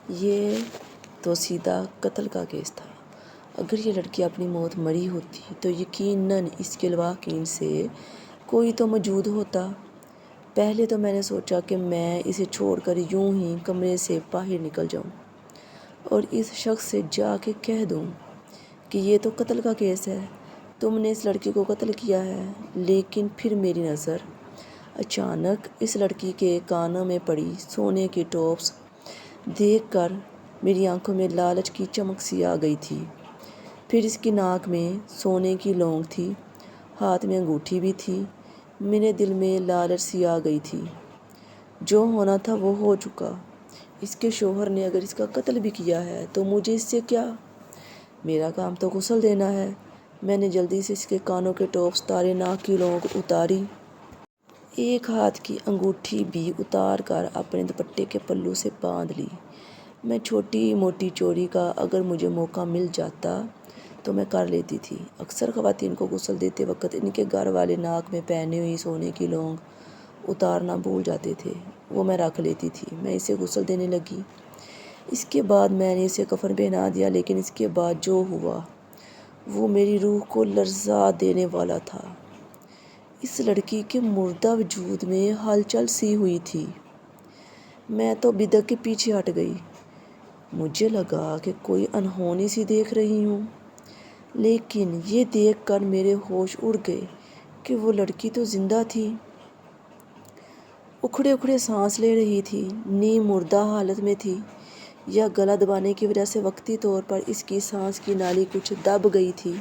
یہ تو سیدھا قتل کا کیس تھا۔ اگر یہ لڑکی اپنی موت مری ہوتی تو یقیناً اس کے لواحقین سے کوئی تو موجود ہوتا۔ پہلے تو میں نے سوچا کہ میں اسے چھوڑ کر یوں ہی کمرے سے باہر نکل جاؤں اور اس شخص سے جا کے کہہ دوں کہ یہ تو قتل کا کیس ہے، تم نے اس لڑکی کو قتل کیا ہے۔ لیکن پھر میری نظر اچانک اس لڑکی کے کانوں میں پڑی سونے کی ٹوپس دیکھ کر میری آنکھوں میں لالچ کی چمک سی آ گئی تھی۔ پھر اس کی ناک میں سونے کی لونگ تھی، ہاتھ میں انگوٹھی بھی تھی۔ میرے دل میں لالچ سی آ گئی تھی۔ جو ہونا تھا وہ ہو چکا۔ اس کے شوہر نے اگر اس کا قتل بھی کیا ہے تو مجھے اس سے کیا؟ میرا کام تو غسل دینا ہے۔ میں نے جلدی سے اس کے کانوں کے ٹوپس اتارے، ناک کی لونگ اتاری، ایک ہاتھ کی انگوٹھی بھی اتار کر اپنے دوپٹے کے پلو سے باندھ لی۔ میں چھوٹی موٹی چوری کا اگر مجھے موقع مل جاتا تو میں کر لیتی تھی۔ اکثر خواتین کو غسل دیتے وقت ان کے گھر والے ناک میں پہنی ہوئی سونے کی لونگ اتارنا بھول جاتے تھے، وہ میں رکھ لیتی تھی۔ میں اسے غسل دینے لگی۔ اس کے بعد میں نے اسے کفن پہنا دیا، لیکن اس کے بعد جو ہوا وہ میری روح کو لرزا دینے والا تھا۔ اس لڑکی کے مردہ وجود میں ہلچل سی ہوئی تھی۔ میں تو بدک کے پیچھے ہٹ گئی۔ مجھے لگا کہ کوئی انہونی سی دیکھ رہی ہوں، لیکن یہ دیکھ کر میرے ہوش اڑ گئے کہ وہ لڑکی تو زندہ تھی، اکھڑے اکھڑے سانس لے رہی تھی، نیم مردہ حالت میں تھی، یا گلا دبانے کی وجہ سے وقتی طور پر اس کی سانس کی نالی کچھ دب گئی تھی،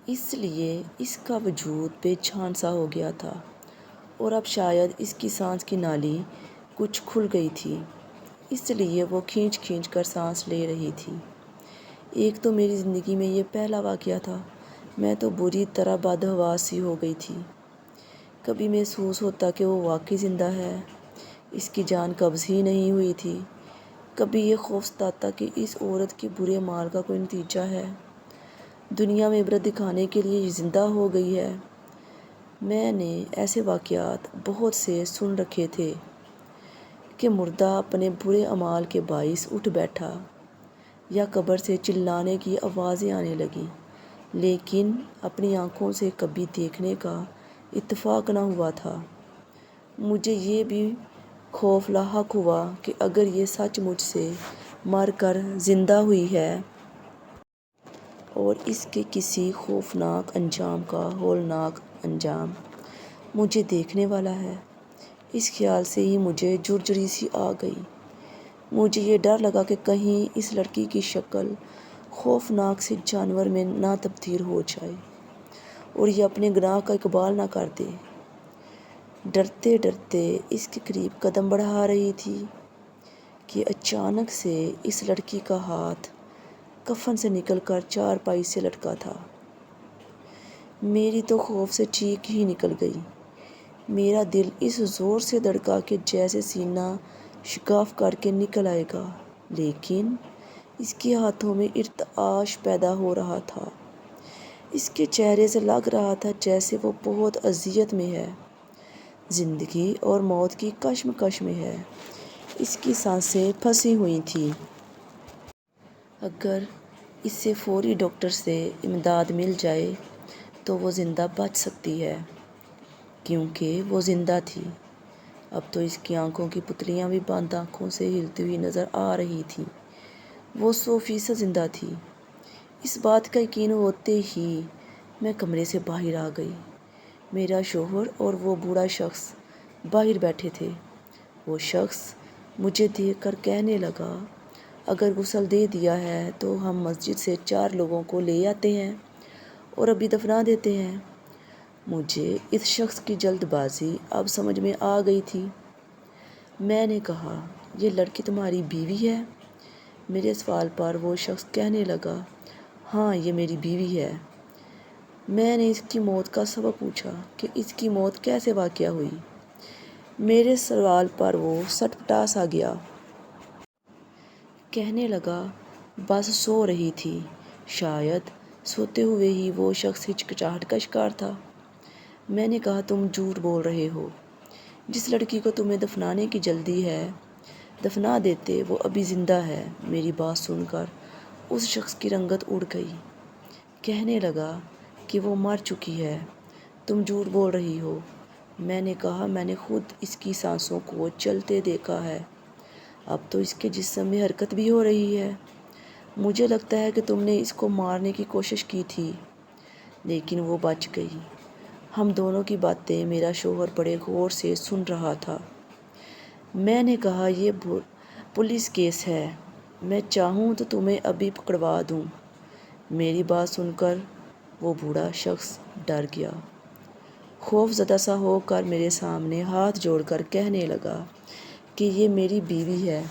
اس لیے اس کا وجود بے جان سا ہو گیا تھا، اور اب شاید اس کی سانس کی نالی کچھ کھل گئی تھی، اس لیے وہ کھینچ کھینچ کر سانس لے رہی تھی۔ ایک تو میری زندگی میں یہ پہلا واقعہ تھا۔ میں تو بری طرح بدحواس سی ہو گئی تھی۔ کبھی محسوس ہوتا کہ وہ واقعی زندہ ہے، اس کی جان قبض ہی نہیں ہوئی تھی۔ کبھی یہ خوف ستاتا کہ اس عورت کے برے اعمال کا کوئی نتیجہ ہے، دنیا میں عبرت دکھانے کے لیے یہ زندہ ہو گئی ہے۔ میں نے ایسے واقعات بہت سے سن رکھے تھے کہ مردہ اپنے برے اعمال کے باعث اٹھ بیٹھا یا قبر سے چلانے کی آوازیں آنے لگیں، لیکن اپنی آنکھوں سے کبھی دیکھنے کا اتفاق نہ ہوا تھا۔ مجھے یہ بھی خوف لاحق ہوا کہ اگر یہ سچ مجھ سے مر کر زندہ ہوئی ہے اور اس کے کسی خوفناک انجام کا ہولناک انجام مجھے دیکھنے والا ہے، اس خیال سے ہی مجھے جھرجھری سی آ گئی۔ مجھے یہ ڈر لگا کہ کہیں اس لڑکی کی شکل خوفناک سے جانور میں نہ تبدیل ہو جائے اور یہ اپنے گناہ کا اقبال نہ کر دے۔ ڈرتے ڈرتے اس کے قریب قدم بڑھا رہی تھی کہ اچانک سے اس لڑکی کا ہاتھ کفن سے نکل کر چارپائی سے لٹکا تھا۔ میری تو خوف سے چیخ ہی نکل گئی۔ میرا دل اس زور سے دھڑکا کہ جیسے سینہ شگاف کر کے نکل آئے گا، لیکن اس کے ہاتھوں میں ارتعاش پیدا ہو رہا تھا۔ اس کے چہرے سے لگ رہا تھا جیسے وہ بہت اذیت میں ہے، زندگی اور موت کی کشمکش میں ہے۔ اس کی سانسیں پھنسی ہوئی تھیں۔ اگر اسے فوری ڈاکٹر سے امداد مل جائے تو وہ زندہ بچ سکتی ہے، کیونکہ وہ زندہ تھی۔ اب تو اس کی آنکھوں کی پتلیاں بھی بند آنکھوں سے ہلتی ہوئی نظر آ رہی تھیں۔ وہ 100% زندہ تھی۔ اس بات کا یقین ہوتے ہی میں کمرے سے باہر آ گئی۔ میرا شوہر اور وہ بوڑھا شخص باہر بیٹھے تھے۔ وہ شخص مجھے دیکھ کر کہنے لگا، اگر غسل دے دیا ہے تو ہم مسجد سے 4 لوگوں کو لے آتے ہیں اور ابھی دفنا دیتے ہیں۔ مجھے اس شخص کی جلد بازی اب سمجھ میں آ گئی تھی۔ میں نے کہا، یہ لڑکی تمہاری بیوی ہے؟ میرے سوال پر وہ شخص کہنے لگا، ہاں یہ میری بیوی ہے۔ میں نے اس کی موت کا سبب پوچھا کہ اس کی موت کیسے واقع ہوئی۔ میرے سوال پر وہ سٹپٹا سا گیا۔ کہنے لگا، بس سو رہی تھی۔ شاید سوتے ہوئے ہی وہ شخص ہچکچاہٹ کا شکار تھا۔ میں نے کہا، تم جھوٹ بول رہے ہو۔ جس لڑکی کو تمہیں دفنانے کی جلدی ہے دفنا دیتے، وہ ابھی زندہ ہے۔ میری بات سن کر اس شخص کی رنگت اڑ گئی۔ کہنے لگا کہ وہ مر چکی ہے، تم جھوٹ بول رہی ہو۔ میں نے کہا میں نے خود اس کی سانسوں کو چلتے دیکھا ہے، اب تو اس کے جسم میں حرکت بھی ہو رہی ہے۔ مجھے لگتا ہے کہ تم نے اس کو مارنے کی کوشش کی تھی، لیکن وہ بچ گئی۔ ہم دونوں کی باتیں میرا شوہر بڑے غور سے سن رہا تھا۔ میں نے کہا یہ پولیس کیس ہے، میں چاہوں تو تمہیں ابھی پکڑوا دوں۔ میری بات سن کر وہ بوڑھا شخص ڈر گیا، خوف زدہ سا ہو کر میرے سامنے ہاتھ جوڑ کر کہنے لگا کہ یہ میری بیوی ہے،